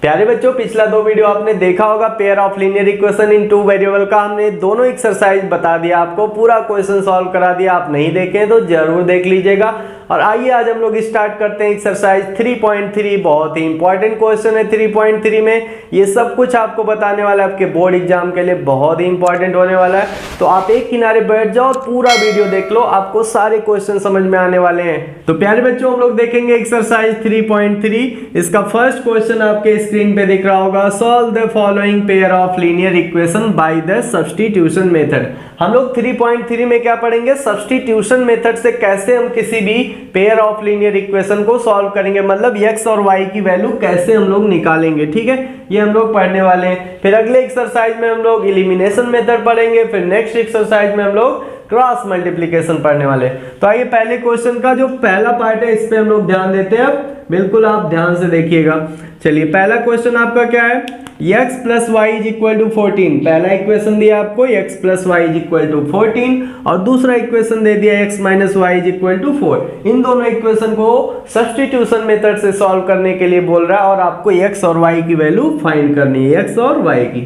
प्यारे बच्चों, पिछला 2 वीडियो आपने देखा होगा pair of linear equation in 2 variable का। हमने दोनों एक्सरसाइज बता दिया, आपको पूरा क्वेश्चन सॉल्व करा दिया। आप नहीं देखे तो जरूर देख लीजिएगा। और आइए आज हम लोग स्टार्ट करते हैं एक्सरसाइज 3.3। बहुत ही इंपॉर्टेंट क्वेश्चन है 3.3 में। ये सब कुछ आपको बताने वाला है, आपके बोर्ड एग्जाम के लिए बहुत ही इंपॉर्टेंट होने वाला है। तो आप एक किनारे बैठ जाओ और पूरा वीडियो देख लो, आपको सारे क्वेश्चन समझ में आने वाले हैं। तो प्यारे बच्चों, हम लोग देखेंगे एक्सरसाइज 3.3। इसका फर्स्ट क्वेश्चन आपके स्क्रीन पे दिख रहा होगा। Solve the following pair of linear equation by the substitution method. हम लोग 3.3 में क्या पढ़ेंगे? सब्स्टिट्यूशन मेथड से कैसे हम किसी भी पेयर ऑफ लीनियर इक्वेशन को सॉल्व करेंगे, मतलब x और y की वैल्यू कैसे हम लोग निकालेंगे। ठीक है, ये हम लोग पढ़ने वाले हैं। फिर अगले एक्सरसाइज में हम लोग एलिमिनेशन मेथड पढ़ेंगे। फिर नेक्स्ट एक्सरसाइज में हम लोग क्रॉस मल्टीप्लिकेशन पढ़ने वाले। तो आइए पहले क्वेश्चन का जो पहला पार्ट है इस पे हम लोग ध्यान देते हैं। अब बिल्कुल आप ध्यान से देखिएगा। चलिए, पहला क्वेश्चन आपका क्या है? x plus y is equal to 14। पहला इक्वेशन दिया आपको x plus y is equal to 14 और दूसरा इक्वेशन दे दिया x minus y is equal to 4। इन दोनों इक्वेशन को सब्स्टिट्यूशन मेथड से सॉल्व करने के लिए बोल रहा है और आपको x और y की वैल्यू फाइंड करनी है, x और y की।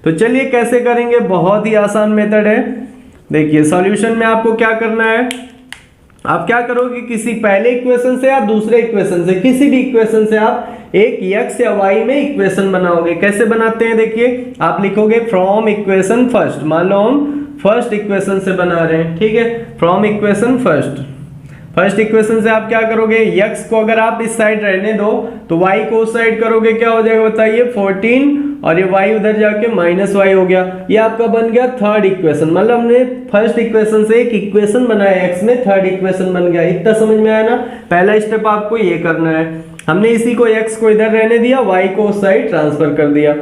तो चलिए कैसे करेंगे? बहुत ही आसान मेथड है। देखिए, सॉल्यूशन में आपको क्या करना है, आप क्या करोगे? किसी पहले इक्वेशन से या दूसरे इक्वेशन से, किसी भी इक्वेशन से आप एक x या y में इक्वेशन बनाओगे। कैसे बनाते हैं? देखिए, आप लिखोगे फ्रॉम इक्वेशन फर्स्ट। मान लो हम फर्स्ट इक्वेशन से बना रहे हैं, ठीक है, फ्रॉम इक्वेशन फर्स्ट इक्वेशन से आप क्या करोगे? x को अगर आप इस साइड रहने दो तो y को उस साइड करोगे, क्या हो जाएगा बताइए? 14 और ये y उधर जाके माइनस वाई हो गया। ये आपका बन गया थर्ड इक्वेशन। मतलब हमने फर्स्ट इक्वेशन से एक इक्वेशन बनाया x में, थर्ड इक्वेशन बन गया। इतना समझ में आया ना? पहला स्टेप आपको ये करना है। हमने इसी को x को इधर रहने दिया, y को उस साइड ट्रांसफर कर दिया।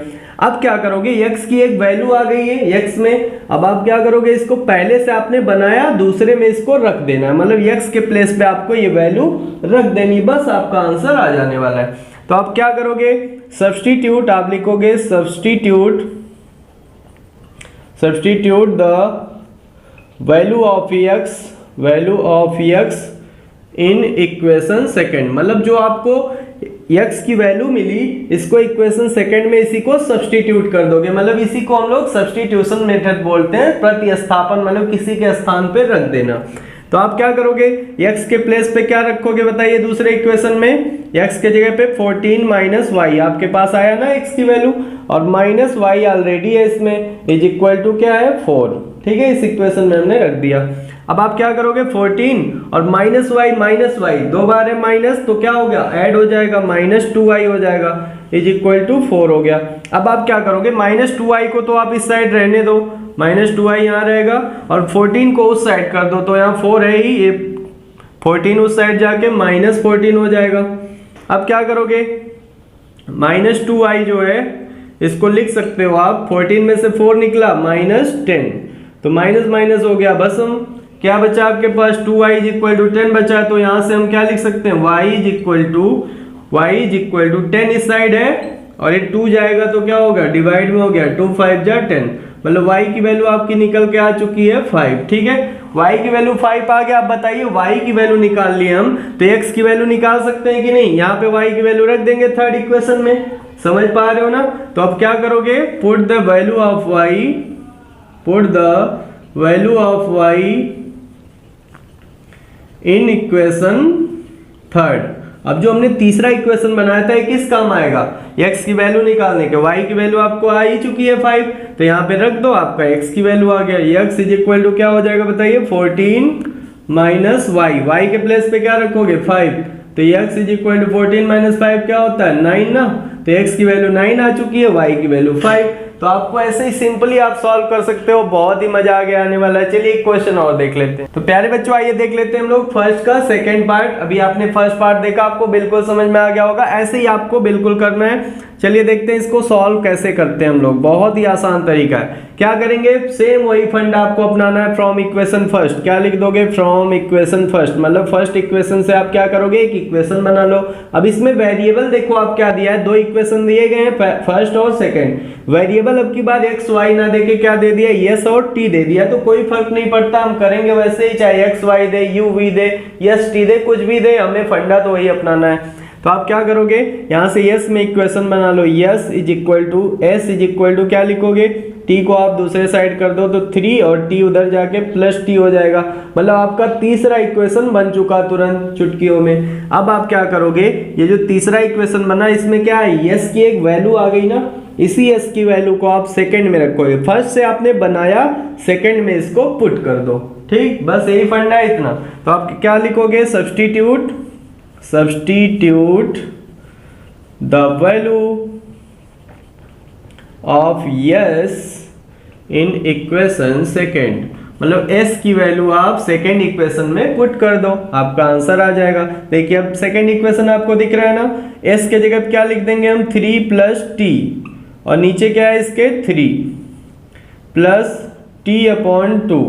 अब क्या करोगे? x की एक वैल्यू आ गई है x में। अब आप क्या करोगे? इसको पहले से आपने बनाया, दूसरे में इसको रख देना है। मतलब x के प्लेस पे आपको ये वैल्यू रख देनी, बस आपका आंसर आ जाने वाला है। तो आप क्या करोगे? सब्स्टिट्यूट, आप लिखोगे substitute the value of x in equation second. मतलब जो आपको x की वैल्यू मिली, इसको इक्वेशन सेकंड में इसी को सब्स्टिट्यूट कर दोगे। मतलब इसी को हम लोग सब्स्टिट्यूशन मेथड बोलते हैं, प्रतिस्थापन, मतलब किसी के स्थान पे रख देना। तो आप क्या करोगे? x के प्लेस पे क्या रखोगे बताइए? दूसरे इक्वेशन में x के जगह पे 14 माइनस वाई, आपके पास आया ना x की वैल्यू, और माइनस वाई ऑलरेडी है इसमें, इज इक्वल टू क्या है? 4। ठीक है, इस इक्वेशन में हमने रख दिया। अब आप क्या करोगे? 14 और माइनस वाई दो बार है माइनस, तो क्या हो गया? ऐड हो जाएगा, माइनस 2y हो जाएगा, इज इक्वल टू 4 हो गया। अब आप क्या करोगे? माइनस 2y को तो आप इस साइड रहने दो, माइनस 2y यहाँ रहेगा, और 14 को उस साइड कर दो, तो यहाँ 4 है ही, ये 14 उस साइड जाके माइनस 14 हो जाएगा। अब क्या करोगे? माइनस 2y जो है इसको लिख सकते हो आप, 14 में से 4 निकला, माइनस 10, तो माइनस माइनस हो गया। बस हम क्या बचा आपके पास? 2y इज इक्वल टू 10 बचा है। तो यहां से हम क्या लिख सकते हैं? y इज इक्वल टू 10 इस साइड है, और ये 2 जाएगा तो क्या होगा? डिवाइड में हो गया, 2 5 जा 10। मतलब y की वैल्यू आपकी निकल के आ चुकी है 5। ठीक है, y की वैल्यू 5 आ गया। आप बताइए, y की वैल्यू निकाल ली हम, तो x की वैल्यू निकाल सकते हैं कि नहीं? यहाँ पे y की वैल्यू रख देंगे थर्ड इक्वेशन में। समझ पा रहे हो ना? तो अब क्या करोगे? Put the value of y in equation third. अब जो हमने तीसरा इक्वेशन बनाया था, किस काम आएगा? x की वैल्यू निकालने के। y की वैल्यू आपको आ ही चुकी है 5, तो यहाँ पे रख दो, आपका x की वैल्यू आ गया। x इज इक्वल टू क्या हो जाएगा बताइए? 14 माइनस y के प्लेस पे क्या रखोगे? 5, तो x is equal to 14 minus 5 क्या होता है? 9 ना। तो x की वैल्यू 9 आ चुकी है, y की वैल्यू 5। तो आपको ऐसे ही सिंपली आप सॉल्व कर सकते हो। बहुत ही मजा आगे आने वाला है। चलिए एक क्वेश्चन और देख लेते हैं। तो प्यारे बच्चों, आइए देख लेते हैं हम लोग फर्स्ट का सेकंड पार्ट। अभी आपने फर्स्ट पार्ट देखा, आपको बिल्कुल समझ में आ गया होगा। ऐसे ही आपको बिल्कुल करना है। चलिए देखते हैं इसको सॉल्व कैसे करते हैं हम लोग। बहुत ही आसान तरीका है। क्या करेंगे? सेम वही फंड आपको अपनाना है। फ्रॉम इक्वेशन फर्स्ट, क्या लिख दोगे? फ्रॉम इक्वेशन फर्स्ट, मतलब फर्स्ट इक्वेशन से आप क्या करोगे? एक इक्वेशन बना लो। अब इसमें वेरिएबल देखो आप क्या दिया है, 2 इक्वेशन दिए गए हैं, फर्स्ट और सेकंड। वेरिएबल अब की बार x y ना देके क्या दे दिया? yes और t दे दिया। तो कोई फर्क नहीं पड़ता, हम करेंगे वैसे ही, चाहे x y दे, u v दे, yes t दे, कुछ भी दे, हमें फंडा तो वही अपनाना है। तो आप क्या करोगे, यहाँ से यस में इक्वेशन बना लो, yes is equal to S is equal to क्या लिखोगे, टी को आप दूसरे साइड कर दो तो 3 और टी उधर जाके प्लस टी हो जाएगा। मतलब आपका तीसरा इक्वेशन बन चुका तुरंत चुटकियों में। अब आप क्या करोगे, ये जो तीसरा इक्वेशन बना इसमें क्या है, यस की एक वैल्यू आ गई ना, इसी यस की वैल्यू को आप सेकंड में रखोगे। फर्स्ट से आपने बनाया, सेकंड में इसको पुट कर दो। ठीक, बस यही फंडा है इतना। तो आप क्या लिखोगे, substitute the value of yes in equation second, मतलब s की वैल्यू आप सेकेंड इक्वेशन में पुट कर दो, आपका आंसर आ जाएगा। देखिए अब सेकेंड इक्वेशन आपको दिख रहा है ना, s के जगह क्या लिख देंगे हम, 3 प्लस टी, और नीचे क्या है इसके 3 plus t upon 2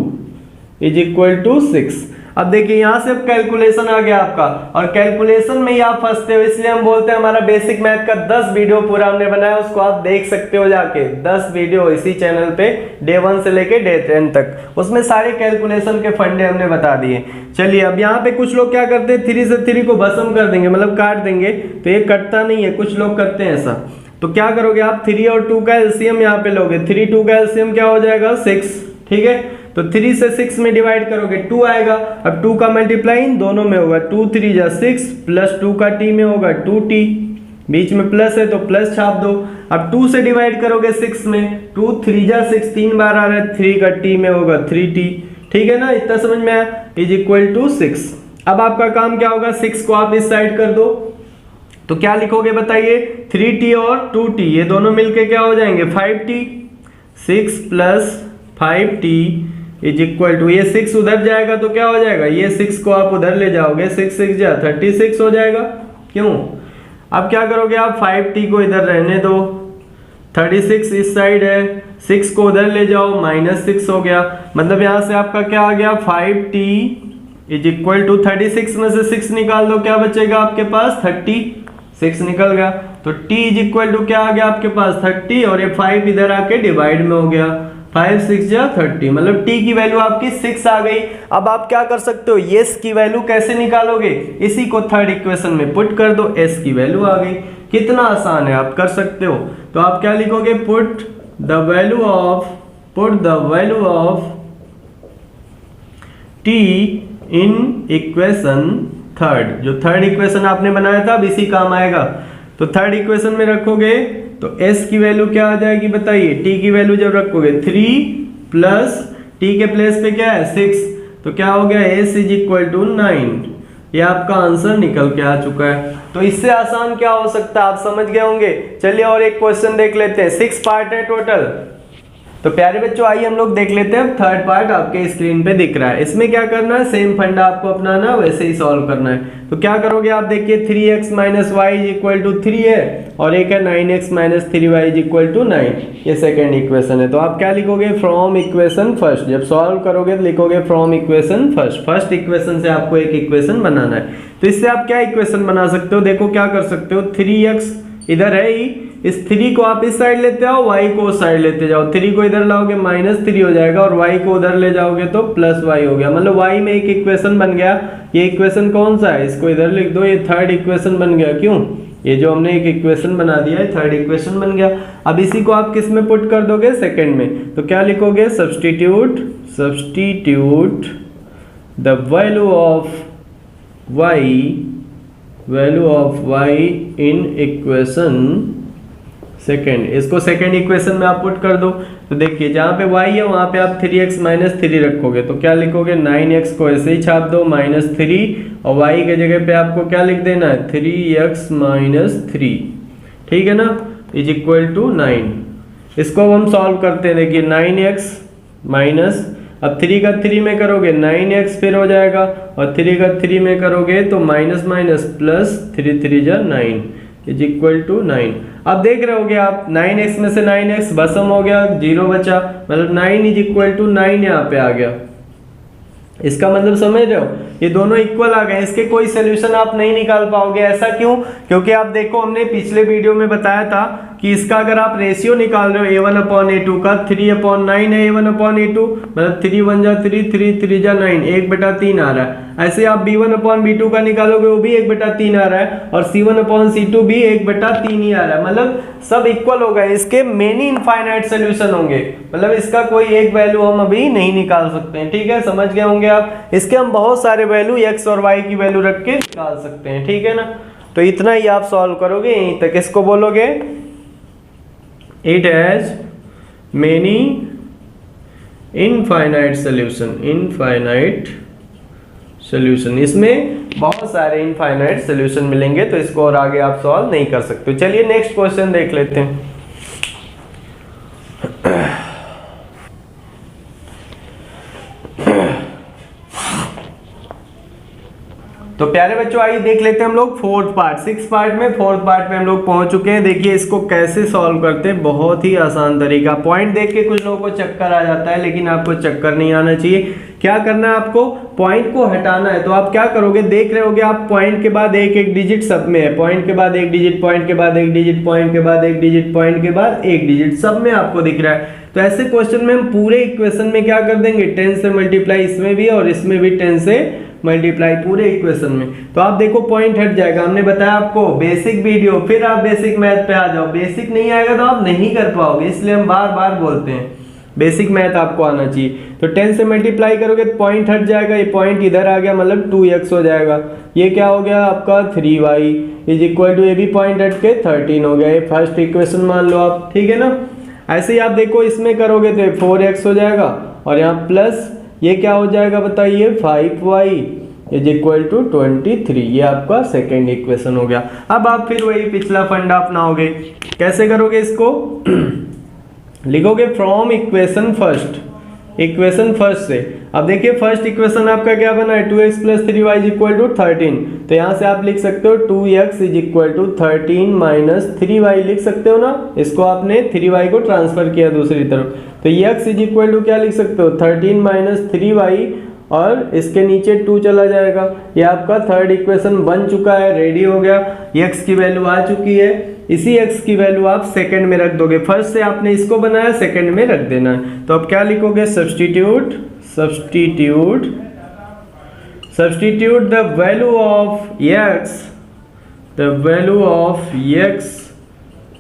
is equal to 6। अब देखिए यहाँ से अब कैलकुलेशन आ गया आपका, और कैलकुलेशन में ही आप फंसते हो, इसलिए हम बोलते हैं हमारा बेसिक मैथ का 10 वीडियो पूरा हमने बनाया, उसको आप देख सकते हो जाके, 10 वीडियो इसी चैनल पे डे 1 से लेके डे 10 तक, उसमें सारे कैलकुलेशन के फंडे हमने बता दिए। चलिए अब यहाँ पे कुछ लोग क्या करते हैं, 3 से 3 को भस्म कर देंगे, मतलब काट देंगे, तो ये कटता नहीं है, कुछ लोग करते हैं ऐसा। तो क्या करोगे आप, 3 और 2 का एलसीएम यहाँ पे लोगे, 3 2 का एलसीएम क्या हो जाएगा, 6। ठीक है, तो 3 से 6 में डिवाइड करोगे 2 आएगा। अब 2 का मल्टीप्लाई इन दोनों में होगा, 2 3 जा 6 प्लस 2 का टी में होगा 2t, बीच में प्लस है तो प्लस छाप दो। अब 2 से डिवाइड करोगे 6 में, 2 3 जा 6 3 बार आ रहा है, 3 का टी में होगा 3t। ठीक है ना, इतना समझ में आया, इज इक्वल टू 6। अब आपका काम क्या होगा, 6 को आप इस साइड कर दो, तो क्या लिखोगे बताइए, 3t और 2t ये दोनों मिलके क्या हो जाएंगे 5t, 6 plus 5t is equal to, ये 6 उधर जाएगा तो क्या हो जाएगा, ये 6 को आप उधर ले जाओगे, 6 6 जा 36 हो जाएगा। क्यों, अब क्या करोगे आप, 5t को इधर रहने दो, 36 इस साइड है, 6 को उधर ले जाओ, -6 हो गया। मतलब यहाँ से आपका क्या आ गया, 5t इज इक्वल टू 36 में से 6 निकाल दो, क्या बचेगा आपके पास 36 निकल गया। तो t इज इक्वल टू क्या आ गया आपके पास 30, और ये 5 इधर आके डिवाइड में हो गया, 5 6 जा 30, मतलब t की वैल्यू आपकी 6 आ गई। अब आप क्या कर सकते हो, s की वैल्यू कैसे निकालोगे, इसी को थर्ड इक्वेशन में पुट कर दो, s की वैल्यू आ गई। कितना आसान है, आप कर सकते हो। तो आप क्या लिखोगे, put the value of t in equation third, जो थर्ड इक्वेशन आपने बनाया था अब इसी काम आएगा। तो थर्ड इक्वेशन में रखोगे तो s की वैल्यू क्या आ जाएगी बताइए, t की वैल्यू जब रखोगे 3 प्लस t के प्लेस पे क्या है 6, तो क्या हो गया s इज इक्वल टू 9। ये आपका आंसर निकल के आ चुका है। तो इससे आसान क्या हो सकता है, आप समझ गए होंगे। चलिए और एक क्वेश्चन देख लेते हैं, 6 पार्ट है टोटल। तो प्यारे बच्चों आइए हम लोग देख लेते हैं। थर्ड पार्ट आपके स्क्रीन पे दिख रहा है, इसमें क्या करना है, सेम फंडा आपको अपनाना, वैसे ही सॉल्व करना है। तो क्या करोगे आप, देखिए 3x minus y is equal to 3 है, और एक है 9x minus 3y is equal to 9, ये सेकेंड इक्वेशन है। तो आप क्या लिखोगे, फ्रॉम इक्वेशन फर्स्ट। जब सॉल्व करोगे तो लिखोगे from equation first, first equation से आपको एक इक्वेशन बनाना है। तो इससे आप क्या इक्वेशन बना सकते हो, देखो क्या कर सकते हो, 3x इधर है ही, इस 3 को आप इस साइड लेते आओ, y को उस साइड लेते जाओ, 3 को इधर लाओगे -3 हो जाएगा, और y को उधर ले जाओगे तो +y हो गया। मतलब y में एक इक्वेशन बन गया। ये इक्वेशन कौन सा है, इसको इधर लिख दो, ये थर्ड इक्वेशन बन गया। क्यों, ये जो हमने एक इक्वेशन बना दिया है थर्ड इक्वेशन बन गया। अब इसी को आप किस में पुट कर दोगे, सेकेंड में। तो क्या लिखोगे, substitute the value of y in equation second. इसको सेकेंड इक्वेशन में आप पुट कर दो। तो देखिए जहाँ पे y है वहाँ पे आप 3x माइनस 3 रखोगे, तो क्या लिखोगे, 9x को ऐसे ही छाप दो -3, और y के जगह पे आपको क्या लिख देना है, 3x माइनस 3। ठीक है ना, इज इक्वल टू 9। इसको अब हम सॉल्व करते हैं। देखिए 9x माइनस, अब 3 का 3 में करोगे 9x फिर हो जाएगा, और 3 का 3 में करोगे तो माइनस माइनस प्लस 3 3 जा 9 इज इक्वल टू 9। अब देख रहे होगे आप 9x में से 9x भस्म हो गया, 0 बचा, मतलब 9 इज इक्वल टू 9 यहाँ पे आ गया। इसका मतलब समझ रहे हो, ये दोनों इक्वल आ गए, इसके कोई सोल्यूशन आप नहीं निकाल पाओगे। ऐसा क्यों, क्योंकि आप देखो हमने पिछले वीडियो में बताया था कि इसका अगर आप रेशियो निकाल रहे हो a1/a2 का 3/9 है a1/a2, मतलब 3 1 जा 3 3 3 जा 9 1/3 आ रहा है। ऐसे आप b1/b2 का निकालोगे वो भी 1/3 आ रहा है और c1/c2 भी 1/3 ही आ रहा है, मतलब सब इक्वल हो गए। इसके मेनी इनफाइनाइट सोल्यूशन होंगे, मतलब इसका कोई एक वैल्यू हम अभी नहीं निकाल सकते हैं, ठीक है, समझ गए होंगे आप। इसके हम बहुत सारे वैल्यू x और y की वैल्यू रख के निकाल सकते हैं, ठीक है ना। तो इतना ही आप सॉल्व करोगे, यहीं तक। इसको बोलोगे it has many infinite solution, infinite solution, इसमें बहुत सारे इनफाइनाइट सोल्यूशन मिलेंगे, तो इसको और आगे आप सॉल्व नहीं कर सकते। चलिए नेक्स्ट क्वेश्चन देख लेते हैं। तो प्यारे बच्चों आइए देख लेते हैं हम लोग फोर्थ पार्ट। 6 पार्ट में फोर्थ पार्ट में हम लोग पहुंच चुके हैं। देखिए इसको कैसे सॉल्व करते हैं, बहुत ही आसान तरीका। पॉइंट देख के कुछ लोगों को चक्कर आ जाता है, लेकिन आपको चक्कर नहीं आना चाहिए। क्या करना है, आपको पॉइंट को हटाना है। तो आप क्या करोगे, देख रहे होगे आप पॉइंट के बाद एक एक डिजिट सब में है, पॉइंट के बाद एक डिजिट, पॉइंट के बाद एक डिजिट, पॉइंट के बाद एक डिजिट, पॉइंट के बाद एक डिजिट, सब में आपको दिख रहा है। तो ऐसे क्वेश्चन में हम पूरे इक्वेशन में क्या कर देंगे, 10 से मल्टीप्लाई, इसमें भी और इसमें भी 10 से मल्टीप्लाई पूरे इक्वेशन में। तो आप देखो पॉइंट हट जाएगा। हमने बताया आपको बेसिक वीडियो, फिर आप बेसिक मैथ पे आ जाओ। बेसिक नहीं आएगा तो आप नहीं कर पाओगे, इसलिए हम बार बार बोलते हैं बेसिक मैथ आपको आना चाहिए। तो 10 से मल्टीप्लाई करोगे तो पॉइंट हट जाएगा, ये पॉइंट इधर आ गया, मतलब 2x हो जाएगा। ये क्या हो गया आपका 3y इज इक्वल टू, ये भी पॉइंट हट के 13 हो गया। ये फर्स्ट इक्वेशन मान लो आप, ठीक है ना। ऐसे ही आप देखो इसमें करोगे तो 4x हो जाएगा और यहाँ प्लस ये क्या हो जाएगा बताइए 5y इज इक्वल टू 23। ये आपका सेकेंड इक्वेशन हो गया। अब आप फिर वही पिछला फंडा अपनाओगे। कैसे करोगे इसको लिखोगे from equation first, equation first से। अब देखिए फर्स्ट इक्वेशन आपका क्या बना है 2x plus 3y is equal to 13। तो यहाँ से आप लिख सकते हो 2x is equal to 13 minus 3y लिख सकते हो ना। इसको आपने 3y को ट्रांसफर किया दूसरी तरफ, तो x इज इक्वल टू क्या लिख सकते हो 13 माइनस 3y और इसके नीचे 2 चला जाएगा। ये आपका थर्ड इक्वेशन बन चुका है, रेडी हो गया। x की वैल्यू आ चुकी है। इसी x की वैल्यू आप सेकंड में रख दोगे। फर्स्ट से आपने इसको बनाया, सेकंड में रख देना है। तो अब क्या लिखोगे substitute, substitute, substitute the value of x, the value of x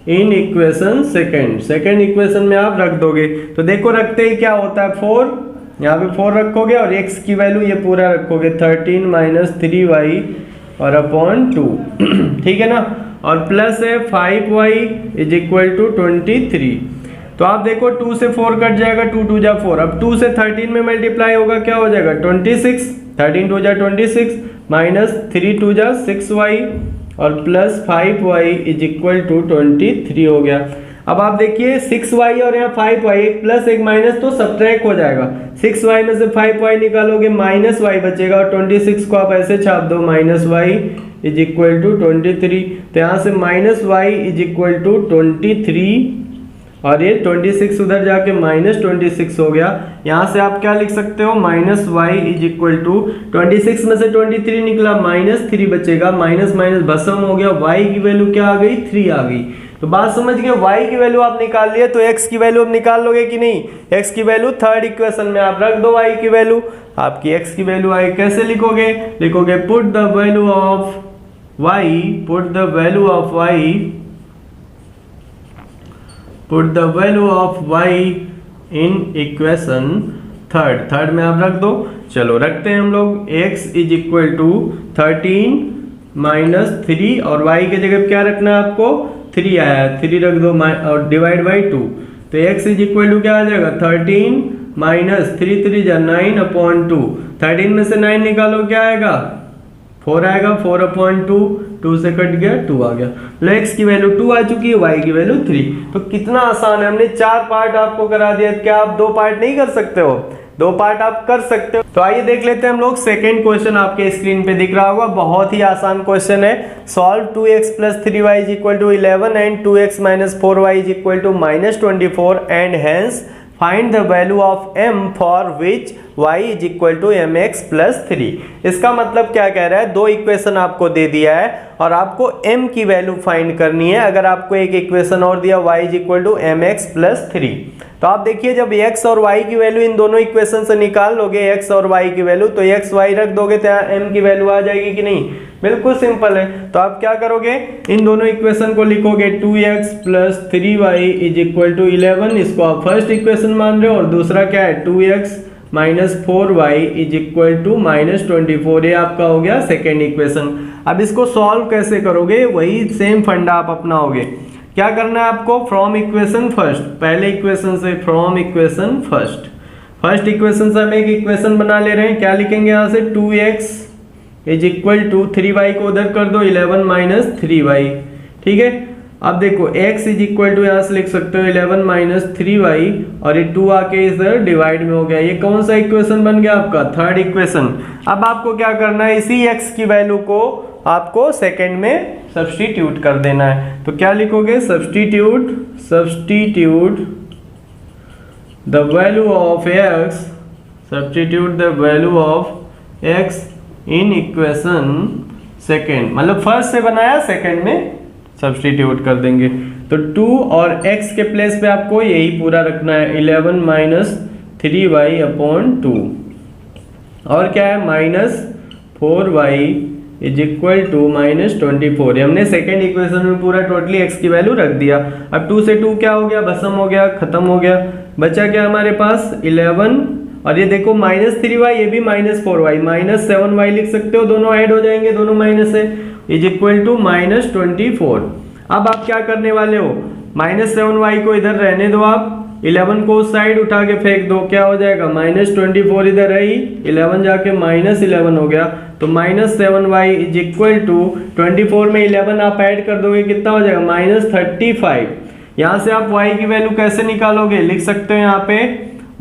in equation second. Second equation में आप रख दोगे। तो देखो रखते ही क्या होता है 4, यहाँ पे 4 रखोगे और x की वैल्यू ये पूरा रखोगे 13 माइनस 3y और अपॉन 2 ठीक है ना। और प्लस है 5y इज इक्वल टू 23। तो आप देखो 2 से 4 कट जाएगा, 2 2 जा 4। अब 2 से 13 में मल्टीप्लाई होगा, क्या हो जाएगा 26, 13 2 जा 26 माइनस 3 2 जा 6y और plus 5y is equal to 23 हो गया। अब आप देखिए 6y और यहाँ 5y, एक प्लस एक माइनस तो सब्ट्रैक्ट हो जाएगा। 6y में से 5y निकालोगे माइनस y बचेगा और 26 को आप ऐसे छाप दो minus y is equal to 23। तो यहाँ से minus y is equal to 23 और ये 26 उधर जाके माइनस 26 हो गया। यहाँ से आप क्या लिख सकते हो minus y is equal to 26 में से 23 निकला माइनस 3 बचेगा, माइनस माइनस भस्म हो गया। y की वैल्यू क्या आ गई 3 आ गई। तो बात समझ गए, y की वैल्यू आप निकाल लिए, तो x की वैल्यू अब निकाल लोगे कि नहीं। x की वैल्यू थर्ड इक्वेशन में आप रख दो। y की वैल्यू, आपकी x की वैल्यू आई कैसे लिखोगे, लिखोगे put the value of y, put the value of y, put the value of y in equation third. Third में आप रख दो। चलो रखते हैं हम लोग x is equal to 13 minus 3 और y के जगह क्या रखना है आपको 3 आया है, 3 रख दो और डिवाइड बाई 2। तो x इज इक्वल टू क्या आ जाएगा 13 माइनस 3 3 जा 9 अपॉन 2। 13 में से 9 निकालो क्या आएगा 4 आएगा, 4 अपॉन 2, 2 से कट गया 2 आ गया। तो x की वैल्यू 2 आ चुकी है, y की वैल्यू 3। तो कितना आसान है, हमने 4 पार्ट आपको करा दिया। क्या आप 2 पार्ट नहीं कर सकते हो, 2 पार्ट आप कर सकते हो। तो आइए देख लेते हैं हम लोग सेकंड क्वेश्चन, आपके स्क्रीन पे दिख रहा होगा। बहुत ही आसान क्वेश्चन है। Solve 2x plus 3y is equal to 11 and 2x minus 4y is equal to minus 24 and hence find the value of m for which y is equal to m x plus 3। इसका मतलब क्या कह रहा है, दो equation आपको दे दिया है और आपको m की वैल्यू फाइंड करनी है। अगर आपको एक इक्वेशन और दिया y is equal to m x plus 3, तो आप देखिए जब x और y की वैल्यू इन दोनों इक्वेशन से निकाल लोगे x और y की वैल्यू, तो x y रख दोगे तो m की वैल्यू आ जाएगी कि नहीं। बिल्कुल सिंपल है। तो आप क्या करोगे, इन दोनों इक्वेशन को लिखोगे 2x plus 3y is equal to 11, इसको आप फर्स्ट इक्वेशन मान रहे हो, और दूसरा क्या है 2x minus 4y is equal to minus 24, ये आपका हो गया सेकेंड इक्वेशन। अब इसको सॉल्व कैसे करोगे, वही सेम फंडा आप अपनाओगे। क्या करना है आपको, फ्रॉम इक्वेशन फर्स्ट, पहले इक्वेशन से फ्रॉम इक्वेशन फर्स्ट इक्वेशन से हम एक इक्वेशन बना ले रहे हैं। क्या लिखेंगे यहाँ से, 2x is equal to 3y को उधर कर दो, 11 माइनस 3y। ठीक है, अब देखो x इज इक्वल टू यहाँ से लिख सकते हो 11 माइनस 3y, और ये 2 आके इधर डिवाइड में हो गया। ये कौन सा इक्वेशन बन गया आपका, थर्ड इक्वेशन। अब आपको क्या करना है, इसी x की वैल्यू को आपको सेकंड में सब्स्टिट्यूट कर देना है। तो क्या लिखोगे, substitute the value of x, substitute the value of x in equation second, मतलब फर्स्ट से बनाया सेकेंड में सब्स्टिट्यूट कर देंगे। तो 2 और x के प्लेस पे आपको यही पूरा रखना है, 11 माइनस 3y अपॉन 2, और क्या है minus 4y is equal to minus 24। हमने सेकेंड इक्वेशन में पूरा टोटली x की वैल्यू रख दिया। अब 2 से 2 क्या हो गया, भस्म हो गया, खत्म हो गया। बचा क्या हमारे पास 11, और ये देखो माइनस 3y, ये भी माइनस 4y, माइनस 7y लिख सकते हो, दोनों ऐड हो जाएंगे, दोनों माइनस है, इज इक्वल टू माइनस 24। अब आप क्या करने वाले हो, माइनस 7y को इधर रहने दो, आप 11 को उस साइड उठा के फेंक दो, क्या हो जाएगा माइनस 24 इधर रही, 11 जाके माइनस 11 हो गया। तो minus 7y is equal to 24 में 11 आप ऐड कर दोगे, कितना हो जाएगा माइनस 35। यहाँ से आप y की वैल्यू कैसे निकालोगे, लिख सकते हो यहाँ पे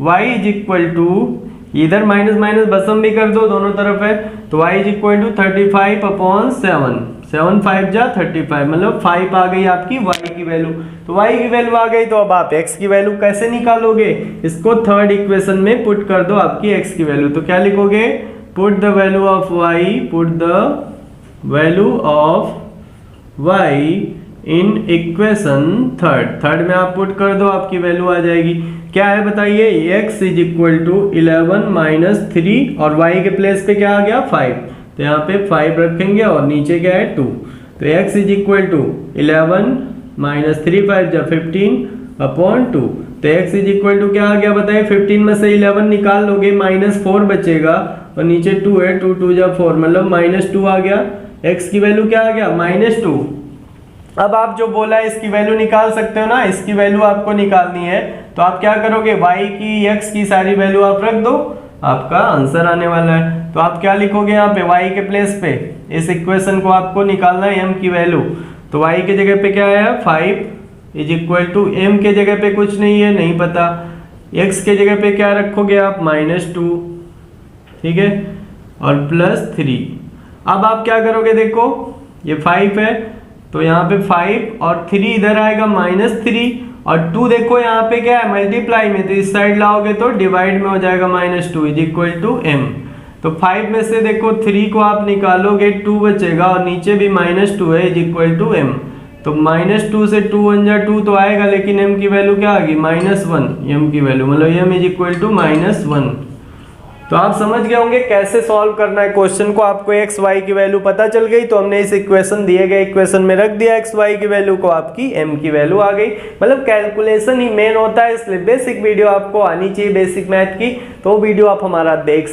y इज इक्वल टू, इधर माइनस माइनस भस्म भी कर दो, दोनों तरफ है, तो y is equal to 35 upon 7, 7 5 जा 35, मतलब 5 आ गई आपकी y की वैल्यू। तो y की वैल्यू आ गई, तो अब आप x की वैल्यू कैसे निकालोगे, इसको थर्ड इक्वेशन में पुट कर दो आपकी x की वैल्यू। तो क्या लिखोगे, put the value of y, put the value of y in equation third में आप पुट कर दो, आपकी वैल्यू आ जाएगी। क्या है बताइए, x is equal to 11 minus 3, और y के प्लेस पे क्या आ गया 5, तो यहाँ पे 5 रखेंगे, और नीचे क्या है 2। तो x is equal to 11 minus 3 5 जा 15 अपॉन 2। तो x इज इक्वल टू क्या आ गया बताइए, 15 में से 11 निकाल लोगे, माइनस 4 बचेगा, और नीचे 2 है, 2 2 जा 4, मतलब माइनस 2 आ गया। x की वैल्यू क्या आ गया माइनस 2। अब आप जो बोला है इसकी वैल्यू निकाल सकते हो ना, इसकी वैल्यू आपको निकालनी है, तो आप क्या करोगे, y की x की सारी वैल्यू आप रख दो, आपका आंसर आने वाला है। तो आप क्या लिखोगे यहाँ पे, y के प्लेस पे इस इक्वेशन को आपको निकालना है m की वैल्यू। तो y के जगह पे क्या आया 5 इज इक्वल टू, m के जगह पे कुछ नहीं है, नहीं पता, x के जगह पे क्या रखोगे आप माइनस 2, ठीक है, और प्लस 3। अब आप क्या करोगे, देखो ये 5 है, तो यहाँ पे 5 और 3 इधर आएगा माइनस 3, और 2 देखो यहाँ पे क्या है मल्टीप्लाई में, तो इस साइड लाओगे तो डिवाइड में हो जाएगा minus 2 is equal to m। तो 5 में से देखो 3 को आप निकालोगे, 2 बचेगा, और नीचे भी माइनस 2 है इज इक्वल टू m। तो माइनस 2 से 2 1 जा 2 तो आएगा, लेकिन m की वैल्यू क्या आ गई माइनस 1, m की वैल्यू मतलब m is equal to minus 1। तो आप समझ गए होंगे कैसे सॉल्व करना है क्वेश्चन को। आपको x y की वैल्यू पता चल गई, तो हमने इस इक्वेशन दिए गए इक्वेशन में रख दिया x y की वैल्यू को, आपकी m की वैल्यू आ गई। मतलब कैलकुलेशन ही मेन होता है, इसलिए बेसिक वीडियो आपको आनी चाहिए बेसिक मैथ की, तो वीडियो आप हमारा देख